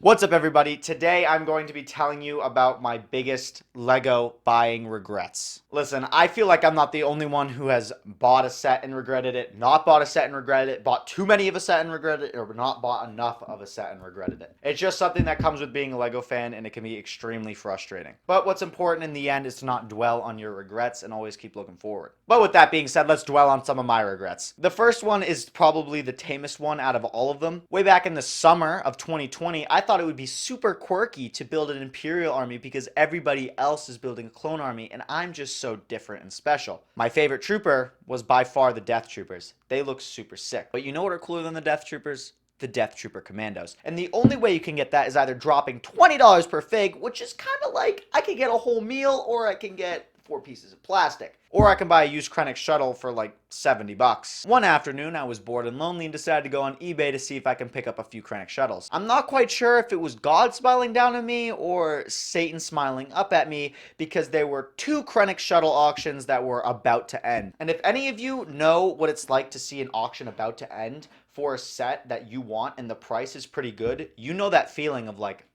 What's up, everybody? Today I'm going to be telling you about my biggest Lego buying regrets. Listen, I feel like I'm not the only one who has bought a set and regretted it, not bought a set and regretted it, bought too many of a set and regretted it, or not bought enough of a set and regretted it. It's just something that comes with being a Lego fan, and it can be extremely frustrating. But what's important in the end is to not dwell on your regrets and always keep looking forward. But with that being said, let's dwell on some of my regrets. The first one is probably the tamest one out of all of them. Way back in the summer of 2020, I thought it would be super quirky to build an Imperial army because everybody else is building a clone army and I'm just so different and special. My favorite trooper was by far the Death Troopers. They look super sick. But you know what are cooler than the Death Troopers? The Death Trooper Commandos. And the only way you can get that is either dropping $20 per fig, which is kind of like I could get a whole meal or I can get 4 pieces of plastic. Or I can buy a used Krennic shuttle for like 70 bucks. One afternoon, I was bored and lonely and decided to go on eBay to see if I can pick up a few Krennic shuttles. I'm not quite sure if it was God smiling down at me or Satan smiling up at me because there were 2 Krennic shuttle auctions that were about to end. And if any of you know what it's like to see an auction about to end for a set that you want and the price is pretty good, you know that feeling of like,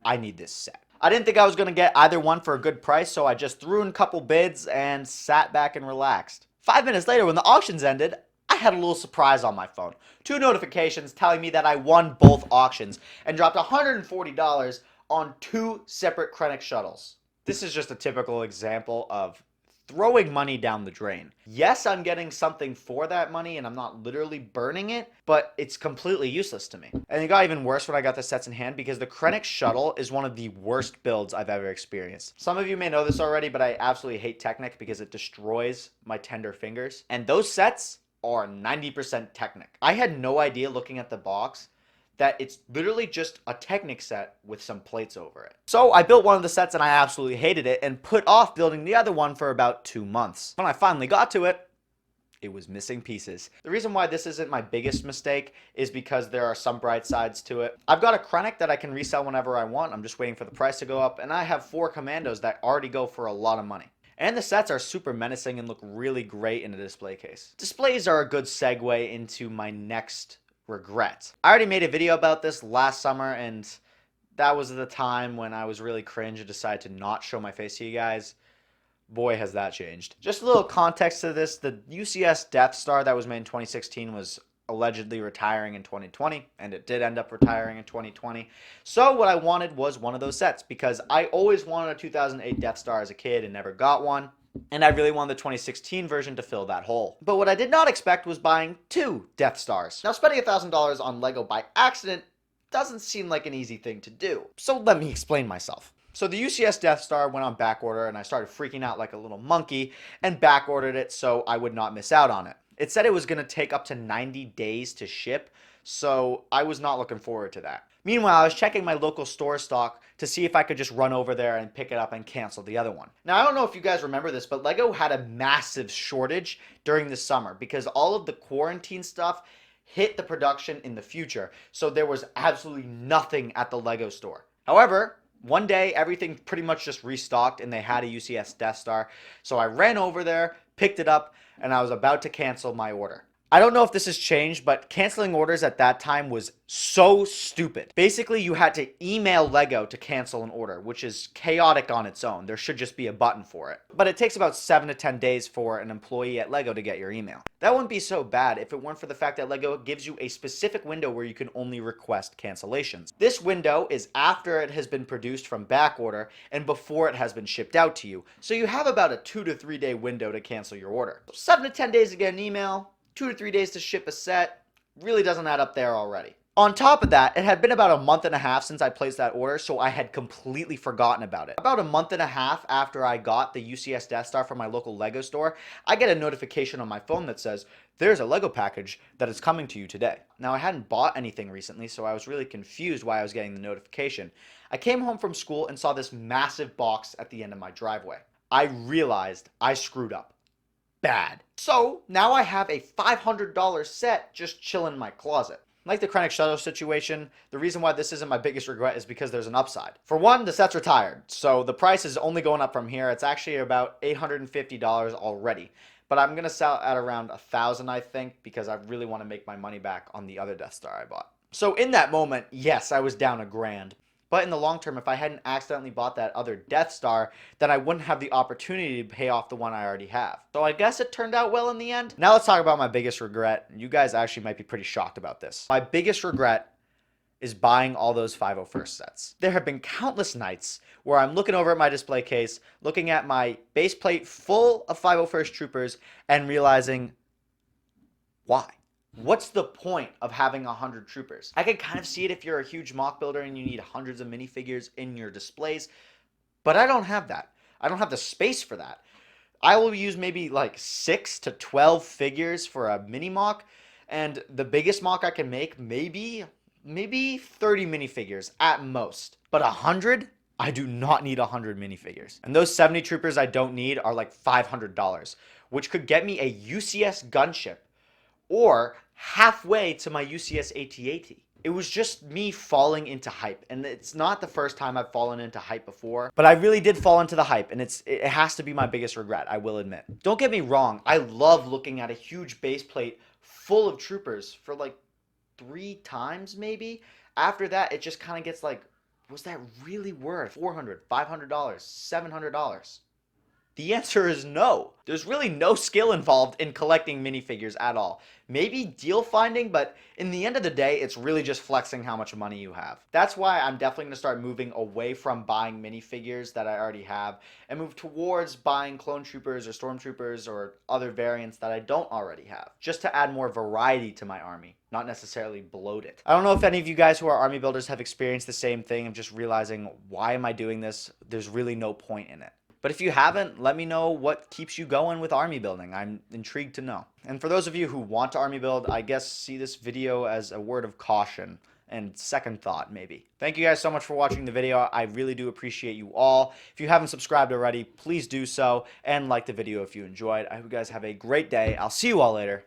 I need this set. I didn't think I was going to get either one for a good price, so I just threw in a couple bids and sat back and relaxed. 5 minutes later, when the auctions ended, I had a little surprise on my phone. 2 notifications telling me that I won both auctions and dropped $140 on 2 separate Krennic shuttles. This is just a typical example of throwing money down the drain. Yes, I'm getting something for that money and I'm not literally burning it, but it's completely useless to me. And it got even worse when I got the sets in hand because the Krennic shuttle is one of the worst builds I've ever experienced. Some of you may know this already, but I absolutely hate Technic because it destroys my tender fingers. And those sets are 90% Technic. I had no idea looking at the box that it's literally just a Technic set with some plates over it. So I built one of the sets and I absolutely hated it and put off building the other one for about 2 months. When I finally got to it, it was missing pieces. The reason why this isn't my biggest mistake is because there are some bright sides to it. I've got a Krennic that I can resell whenever I want. I'm just waiting for the price to go up, and I have 4 Commandos that already go for a lot of money. And the sets are super menacing and look really great in a display case. Displays are a good segue into my next regret. I already made a video about this last summer, and that was the time when I was really cringe and decided to not show my face to you guys. Boy, has that changed. Just a little context to this, the UCS Death Star that was made in 2016 was allegedly retiring in 2020, and it did end up retiring in 2020. So what I wanted was one of those sets because I always wanted a 2008 Death Star as a kid and never got one. And I really wanted the 2016 version to fill that hole. But what I did not expect was buying 2 Death Stars. Now, spending $1,000 on Lego by accident doesn't seem like an easy thing to do. So let me explain myself. So the UCS Death Star went on back order and I started freaking out like a little monkey and back ordered it so I would not miss out on it. It said it was going to take up to 90 days to ship, so I was not looking forward to that. Meanwhile, I was checking my local store stock to see if I could just run over there and pick it up and cancel the other one. Now, I don't know if you guys remember this, but Lego had a massive shortage during the summer because all of the quarantine stuff hit the production in the future. So there was absolutely nothing at the Lego store. However, one day everything pretty much just restocked and they had a UCS Death Star. So I ran over there, picked it up, and I was about to cancel my order. I don't know if this has changed, but canceling orders at that time was so stupid. Basically, you had to email Lego to cancel an order, which is chaotic on its own. There should just be a button for it. But it takes about 7 to 10 days for an employee at Lego to get your email. That wouldn't be so bad if it weren't for the fact that Lego gives you a specific window where you can only request cancellations. This window is after it has been produced from back order and before it has been shipped out to you. So you have about a 2 to 3 day window to cancel your order. 7 to 10 days to get an email, 2 to 3 days to ship a set, really doesn't add up there already. On top of that, it had been about a month and a half since I placed that order, so I had completely forgotten about it. About a month and a half after I got the UCS Death Star from my local Lego store, I get a notification on my phone that says, there's a Lego package that is coming to you today. Now, I hadn't bought anything recently, so I was really confused why I was getting the notification. I came home from school and saw this massive box at the end of my driveway. I realized I screwed up. Bad. So now I have a $500 set just chilling in my closet. Like the Krennic shuttle situation, the reason why this isn't my biggest regret is because there's an upside. For one, the set's retired, so the price is only going up from here. It's actually about $850 already. But I'm going to sell at around $1,000, I think, because I really want to make my money back on the other Death Star I bought. So in that moment, yes, I was down $1,000. But in the long term, if I hadn't accidentally bought that other Death Star, then I wouldn't have the opportunity to pay off the one I already have. So I guess it turned out well in the end. Now let's talk about my biggest regret. You guys actually might be pretty shocked about this. My biggest regret is buying all those 501st sets. There have been countless nights where I'm looking over at my display case, looking at my base plate full of 501st Troopers, and realizing, why? What's the point of having 100 Troopers? I can kind of see it if you're a huge mock builder and you need hundreds of minifigures in your displays, but I don't have that. I don't have the space for that. I will use maybe like 6 to 12 figures for a mini mock, and the biggest mock I can make, maybe 30 minifigures at most. But 100? I do not need 100 minifigures. And those 70 Troopers I don't need are like $500, which could get me a UCS gunship or halfway to my UCS AT-AT. It was just me falling into hype, and it's not the first time I've fallen into hype before, but I really did fall into the hype, and it has to be my biggest regret, I will admit. Don't get me wrong, I love looking at a huge base plate full of Troopers for like 3 times maybe. After that, it just kind of gets like, was that really worth $400, $500, $700? The answer is no. There's really no skill involved in collecting minifigures at all. Maybe deal finding, but in the end of the day, it's really just flexing how much money you have. That's why I'm definitely going to start moving away from buying minifigures that I already have and move towards buying clone troopers or stormtroopers or other variants that I don't already have, just to add more variety to my army, not necessarily bloat it. I don't know if any of you guys who are army builders have experienced the same thing of just realizing, why am I doing this? There's really no point in it. But if you haven't, let me know what keeps you going with army building. I'm intrigued to know. And for those of you who want to army build, I guess see this video as a word of caution and second thought, maybe. Thank you guys so much for watching the video. I really do appreciate you all. If you haven't subscribed already, please do so, and like the video if you enjoyed. I hope you guys have a great day. I'll see you all later.